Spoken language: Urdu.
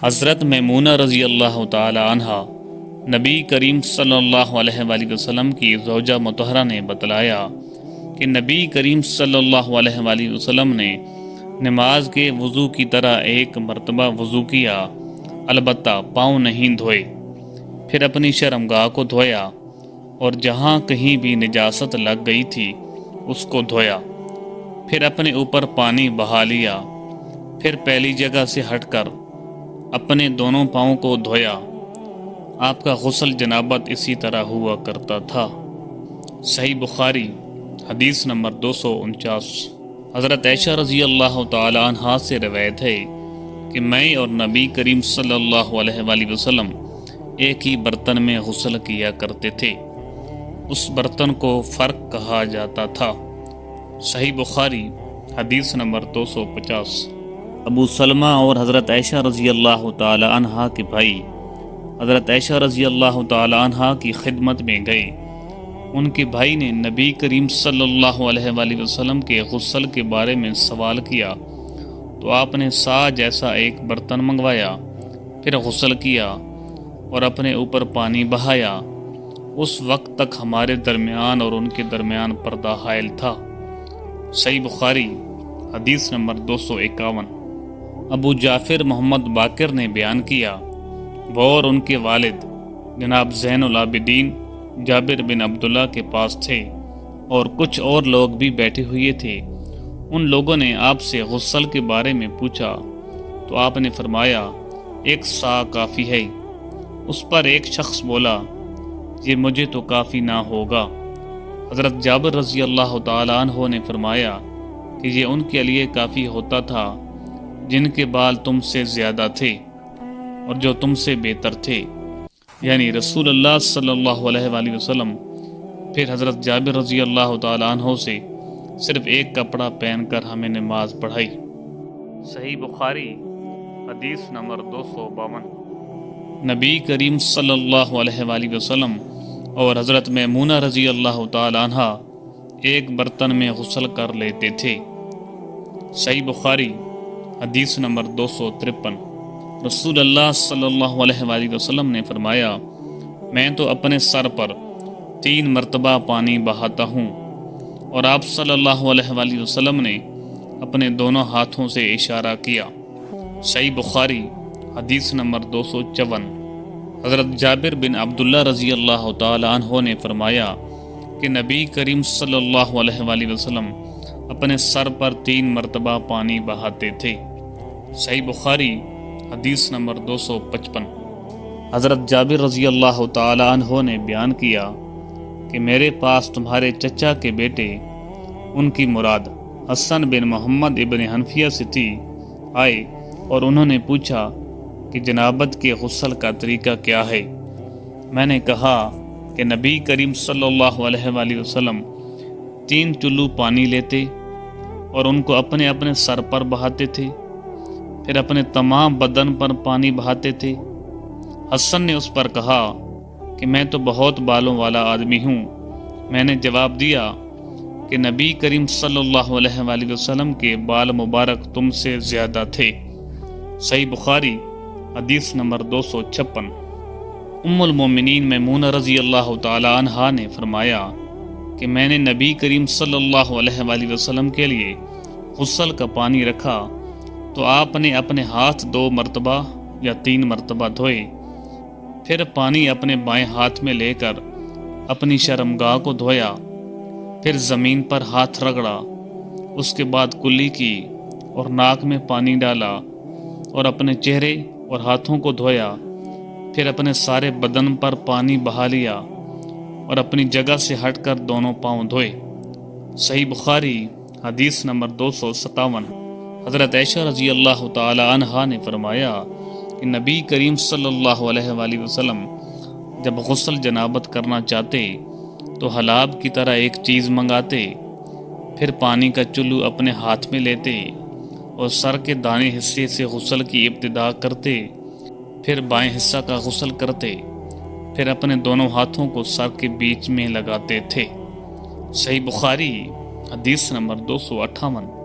حضرت میمونہ رضی اللہ تعالی عنہا نبی کریم صلی اللہ علیہ وآلہ وسلم کی زوجہ مطہرہ نے بتلایا کہ نبی کریم صلی اللہ علیہ وآلہ وسلم نے نماز کے وضو کی طرح ایک مرتبہ وضو کیا، البتہ پاؤں نہیں دھوئے، پھر اپنی شرمگاہ کو دھویا اور جہاں کہیں بھی نجاست لگ گئی تھی اس کو دھویا، پھر اپنے اوپر پانی بہا لیا، پھر پہلی جگہ سے ہٹ کر اپنے دونوں پاؤں کو دھویا۔ آپ کا غسل جنابت اسی طرح ہوا کرتا تھا۔ صحیح بخاری حدیث نمبر 249۔ حضرت عائشہ رضی اللہ تعالی عنہا سے روایت ہے کہ میں اور نبی کریم صلی اللہ علیہ وآلہ وسلم ایک ہی برتن میں غسل کیا کرتے تھے، اس برتن کو فرق کہا جاتا تھا۔ صحیح بخاری حدیث نمبر 250۔ ابو سلمہ اور حضرت عائشہ رضی اللہ تعالی عنہا کے بھائی حضرت عائشہ رضی اللہ تعالی عنہا کی خدمت میں گئے۔ ان کے بھائی نے نبی کریم صلی اللہ علیہ وآلہ وسلم کے غسل کے بارے میں سوال کیا تو آپ نے سا جیسا ایک برتن منگوایا، پھر غسل کیا اور اپنے اوپر پانی بہایا۔ اس وقت تک ہمارے درمیان اور ان کے درمیان پردہ حائل تھا۔ صحیح بخاری حدیث نمبر 251۔ ابو جعفر محمد باقر نے بیان کیا، وہ اور ان کے والد جناب زین العابدین جابر بن عبداللہ کے پاس تھے اور کچھ اور لوگ بھی بیٹھے ہوئے تھے۔ ان لوگوں نے آپ سے غسل کے بارے میں پوچھا تو آپ نے فرمایا ایک سا کافی ہے۔ اس پر ایک شخص بولا یہ مجھے تو کافی نہ ہوگا۔ حضرت جابر رضی اللہ تعالی عنہ نے فرمایا کہ یہ ان کے لیے کافی ہوتا تھا جن کے بال تم سے زیادہ تھے اور جو تم سے بہتر تھے، یعنی رسول اللہ صلی اللہ علیہ وآلہ وسلم۔ پھر حضرت جابر رضی اللہ تعالی عنہ سے صرف ایک کپڑا پہن کر ہمیں نماز پڑھائی۔ صحیح بخاری حدیث نمبر 252۔ نبی کریم صلی اللہ علیہ وآلہ وسلم اور حضرت میمونہ رضی اللہ تعالی عنہا ایک برتن میں غسل کر لیتے تھے۔ صحیح بخاری حدیث نمبر 253۔ رسول اللہ صلی اللہ علیہ وآلہ وسلم نے فرمایا میں تو اپنے سر پر 3 مرتبہ پانی بہاتا ہوں، اور آپ صلی اللہ علیہ وآلہ وسلم نے اپنے دونوں ہاتھوں سے اشارہ کیا۔ صحیح بخاری حدیث نمبر 254۔ حضرت جابر بن عبداللہ رضی اللہ تعالی عنہ نے فرمایا کہ نبی کریم صلی اللہ علیہ وآلہ وسلم اپنے سر پر 3 مرتبہ پانی بہاتے تھے۔ صحیح بخاری حدیث نمبر 255۔ حضرت جابر رضی اللہ تعالی عنہ نے بیان کیا کہ میرے پاس تمہارے چچا کے بیٹے، ان کی مراد حسن بن محمد ابن حنفیہ سے تھی، آئے اور انہوں نے پوچھا کہ جنابت کے غسل کا طریقہ کیا ہے۔ میں نے کہا کہ نبی کریم صلی اللہ علیہ وآلہ وسلم 3 چلو پانی لیتے اور ان کو اپنے اپنے سر پر بہاتے تھے، پھر اپنے تمام بدن پر پانی بہاتے تھے۔ حسن نے اس پر کہا کہ میں تو بہت بالوں والا آدمی ہوں۔ میں نے جواب دیا کہ نبی کریم صلی اللہ علیہ وآلہ وسلم کے بال مبارک تم سے زیادہ تھے۔ صحیح بخاری حدیث نمبر 256۔ ام المومنین میمونہ رضی اللہ تعالی عنہا نے فرمایا کہ میں نے نبی کریم صلی اللہ علیہ وآلہ وسلم کے لیے غسل کا پانی رکھا تو آپ نے اپنے ہاتھ 2 مرتبہ یا 3 مرتبہ دھوئے، پھر پانی اپنے بائیں ہاتھ میں لے کر اپنی شرمگاہ کو دھویا، پھر زمین پر ہاتھ رگڑا، اس کے بعد کلی کی اور ناک میں پانی ڈالا اور اپنے چہرے اور ہاتھوں کو دھویا، پھر اپنے سارے بدن پر پانی بہا لیا اور اپنی جگہ سے ہٹ کر دونوں پاؤں دھوئے۔ صحیح بخاری حدیث نمبر 257۔ حضرت عائشہ رضی اللہ تعالی عنہا نے فرمایا کہ نبی کریم صلی اللہ علیہ وآلہ وسلم جب غسل جنابت کرنا چاہتے تو حلاب کی طرح ایک چیز منگاتے، پھر پانی کا چلو اپنے ہاتھ میں لیتے اور سر کے دانے حصے سے غسل کی ابتدا کرتے، پھر بائیں حصہ کا غسل کرتے، پھر اپنے دونوں ہاتھوں کو سر کے بیچ میں لگاتے تھے۔ صحیح بخاری حدیث نمبر 258۔